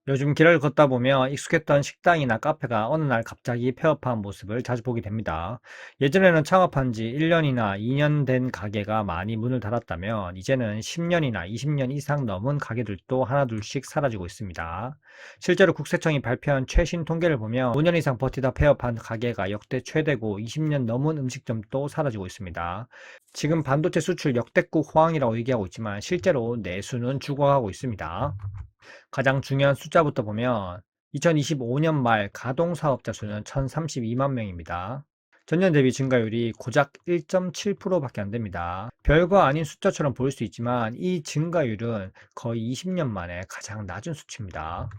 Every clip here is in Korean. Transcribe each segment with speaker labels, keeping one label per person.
Speaker 1: 요즘 길을 걷다 보면 익숙했던 식당이나 카페가 어느 날 갑자기 폐업한 모습을 자주 보게 됩니다. 예전에는 창업한 지 1년이나 2년 된 가게가 많이 문을 닫았다면 이제는 10년이나 20년 이상 넘은 가게들도 하나둘씩 사라지고 있습니다. 실제로 국세청이 발표한 최신 통계를 보면 5년 이상 버티다 폐업한 가게가 역대 최대고 20년 넘은 음식점도 사라지고 있습니다. 지금 반도체 수출 역대급 호황이라고 얘기하고 있지만 실제로 내수는 죽어가고 있습니다. 가장 중요한 숫자부터 보면 2025년 말 가동 사업자 수는 1032만 명입니다. 전년 대비 증가율이 고작 1.7%밖에 안 됩니다. 별거 아닌 숫자처럼 보일 수 있지만 이 증가율은 거의 20년 만에 가장 낮은 수치입니다.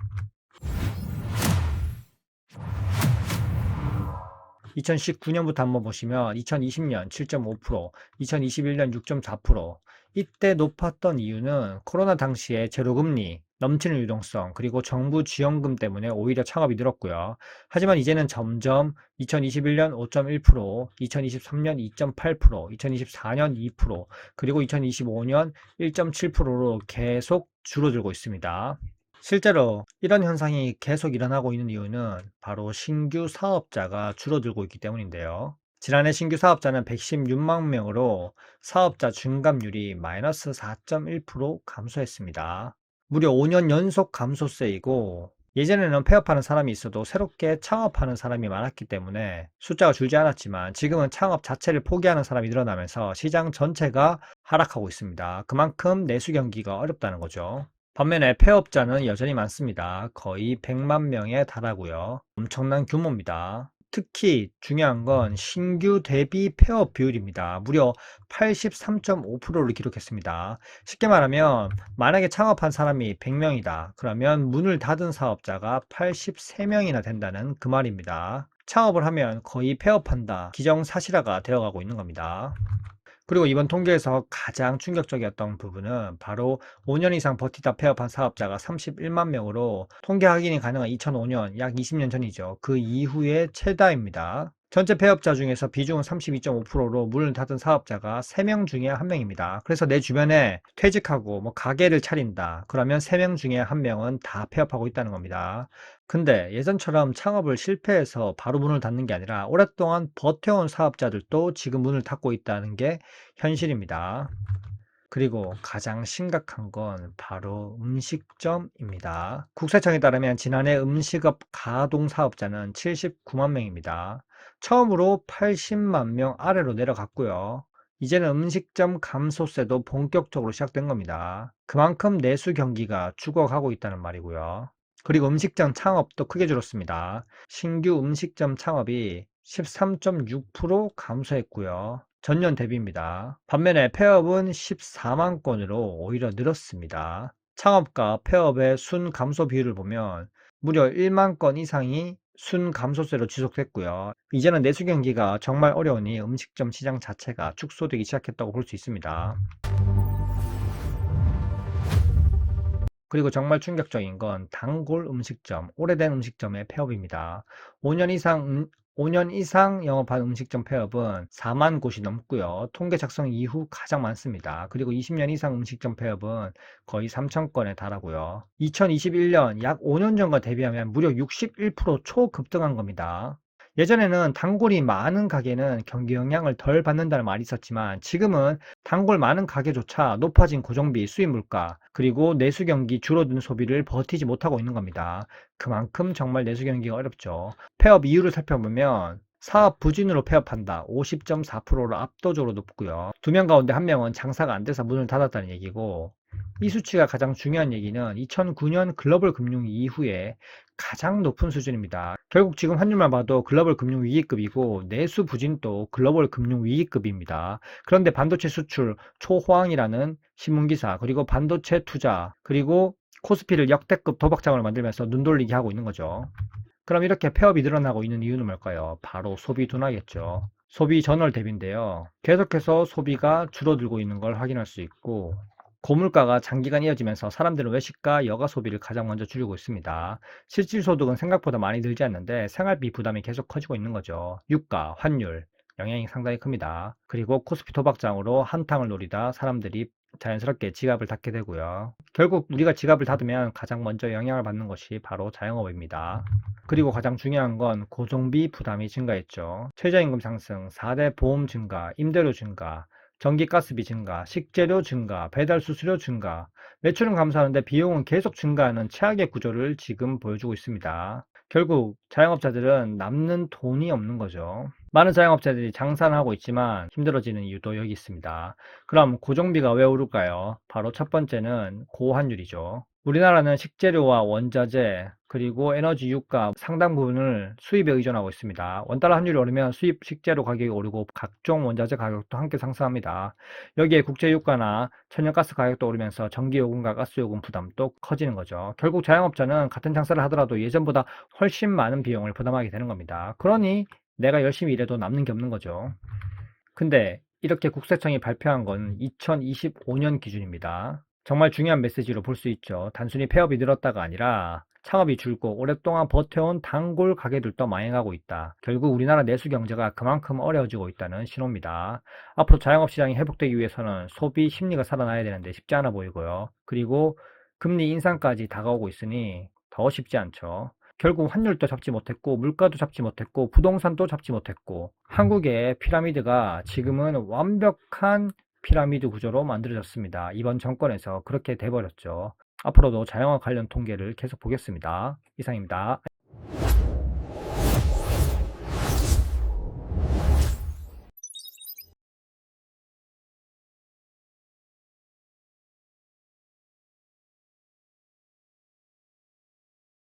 Speaker 1: 2019년부터 한번 보시면 2020년 7.5%, 2021년 6.4%, 이때 높았던 이유는 코로나 당시에 제로금리, 넘치는 유동성, 그리고 정부 지원금 때문에 오히려 창업이 늘었고요. 하지만 이제는 점점 2021년 5.1%, 2023년 2.8%, 2024년 2%, 그리고 2025년 1.7%로 계속 줄어들고 있습니다. 실제로 이런 현상이 계속 일어나고 있는 이유는 바로 신규 사업자가 줄어들고 있기 때문인데요. 지난해 신규 사업자는 116만 명으로 사업자 증감률이 마이너스 4.1% 감소했습니다. 무려 5년 연속 감소세이고 예전에는 폐업하는 사람이 있어도 새롭게 창업하는 사람이 많았기 때문에 숫자가 줄지 않았지만 지금은 창업 자체를 포기하는 사람이 늘어나면서 시장 전체가 하락하고 있습니다. 그만큼 내수 경기가 어렵다는 거죠. 반면에 폐업자는 여전히 많습니다. 거의 100만 명에 달하고요. 엄청난 규모입니다. 특히 중요한 건 신규 대비 폐업 비율입니다. 무려 83.5%를 기록했습니다. 쉽게 말하면 만약에 창업한 사람이 100명이다. 그러면 문을 닫은 사업자가 83명이나 된다는 그 말입니다. 창업을 하면 거의 폐업한다. 기정사실화가 되어가고 있는 겁니다. 그리고 이번 통계에서 가장 충격적이었던 부분은 바로 5년 이상 버티다 폐업한 사업자가 31만 명으로 통계 확인이 가능한 2005년, 약 20년 전이죠. 그 이후의 최다입니다. 전체 폐업자 중에서 비중은 32.5%로 문을 닫은 사업자가 3명 중에 1명입니다. 그래서 내 주변에 퇴직하고 가게를 차린다. 그러면 3명 중에 1명은 다 폐업하고 있다는 겁니다. 근데 예전처럼 창업을 실패해서 바로 문을 닫는 게 아니라 오랫동안 버텨온 사업자들도 지금 문을 닫고 있다는 게 현실입니다. 그리고 가장 심각한 건 바로 음식점입니다. 국세청에 따르면 지난해 음식업 가동 사업자는 79만 명입니다. 처음으로 80만 명 아래로 내려갔고요. 이제는 음식점 감소세도 본격적으로 시작된 겁니다. 그만큼 내수 경기가 죽어가고 있다는 말이고요. 그리고 음식점 창업도 크게 줄었습니다. 신규 음식점 창업이 13.6% 감소했고요. 전년 대비입니다. 반면에 폐업은 14만 건으로 오히려 늘었습니다. 창업과 폐업의 순 감소 비율을 보면 무려 1만 건 이상이 순 감소세로 지속됐고요. 이제는 내수 경기가 정말 어려우니 음식점 시장 자체가 축소되기 시작했다고 볼 수 있습니다. 그리고 정말 충격적인 건 단골 음식점, 오래된 음식점의 폐업입니다. 5년 이상 5년 이상 영업한 음식점 폐업은 4만 곳이 넘고요. 통계 작성 이후 가장 많습니다. 그리고 20년 이상 음식점 폐업은 거의 3천 건에 달하고요. 2021년 약 5년 전과 대비하면 무려 61% 초급등한 겁니다. 예전에는 단골이 많은 가게는 경기 영향을 덜 받는다는 말이 있었지만 지금은 단골 많은 가게조차 높아진 고정비, 수입 물가, 그리고 내수 경기 줄어든 소비를 버티지 못하고 있는 겁니다. 그만큼 정말 내수 경기가 어렵죠. 폐업 이유를 살펴보면 사업 부진으로 폐업한다. 50.4%로 압도적으로 높고요. 2명 가운데 1명은 장사가 안 돼서 문을 닫았다는 얘기고, 이 수치가 가장 중요한 얘기는 2009년 글로벌 금융 이후에 가장 높은 수준입니다. 결국 지금 환율만 봐도 글로벌 금융 위기급이고 내수 부진도 글로벌 금융 위기급입니다. 그런데 반도체 수출 초호황이라는 신문기사, 그리고 반도체 투자, 그리고 코스피를 역대급 도박장으로 만들면서 눈돌리게 하고 있는 거죠. 그럼 이렇게 폐업이 늘어나고 있는 이유는 뭘까요? 바로 소비 둔화겠죠. 소비 전월 대비인데요. 계속해서 소비가 줄어들고 있는 걸 확인할 수 있고, 고물가가 장기간 이어지면서 사람들은 외식과 여가 소비를 가장 먼저 줄이고 있습니다. 실질 소득은 생각보다 많이 늘지 않는데 생활비 부담이 계속 커지고 있는 거죠. 유가, 환율, 영향이 상당히 큽니다. 그리고 코스피 도박장으로 한탕을 노리다 사람들이 자연스럽게 지갑을 닫게 되고요. 결국 우리가 지갑을 닫으면 가장 먼저 영향을 받는 것이 바로 자영업입니다. 그리고 가장 중요한 건 고정비 부담이 증가했죠. 최저임금 상승, 4대 보험 증가, 임대료 증가, 전기 가스비 증가, 식재료 증가, 배달 수수료 증가, 매출은 감소하는데 비용은 계속 증가하는 최악의 구조를 지금 보여주고 있습니다. 결국 자영업자들은 남는 돈이 없는 거죠. 많은 자영업자들이 장사를 하고 있지만 힘들어지는 이유도 여기 있습니다. 그럼 고정비가 왜 오를까요? 바로 첫 번째는 고환율이죠. 우리나라는 식재료와 원자재 그리고 에너지 유가 상당 부분을 수입에 의존하고 있습니다. 원달러 환율이 오르면 수입 식재료 가격이 오르고 각종 원자재 가격도 함께 상승합니다. 여기에 국제 유가나 천연가스 가격도 오르면서 전기요금과 가스요금 부담도 커지는 거죠. 결국 자영업자는 같은 장사를 하더라도 예전보다 훨씬 많은 비용을 부담하게 되는 겁니다. 그러니 내가 열심히 일해도 남는 게 없는 거죠. 근데 이렇게 국세청이 발표한 건 2025년 기준입니다. 정말 중요한 메시지로 볼 수 있죠. 단순히 폐업이 늘었다가 아니라 창업이 줄고 오랫동안 버텨온 단골 가게들도 망해가고 있다. 결국 우리나라 내수 경제가 그만큼 어려워지고 있다는 신호입니다. 앞으로 자영업 시장이 회복되기 위해서는 소비 심리가 살아나야 되는데 쉽지 않아 보이고요. 그리고 금리 인상까지 다가오고 있으니 더 쉽지 않죠. 결국 환율도 잡지 못했고 물가도 잡지 못했고 부동산도 잡지 못했고 한국의 피라미드가 지금은 완벽한 피라미드 구조로 만들어졌습니다. 이번 정권에서 그렇게 돼버렸죠. 앞으로도 자영업 관련 통계를 계속 보겠습니다. 이상입니다.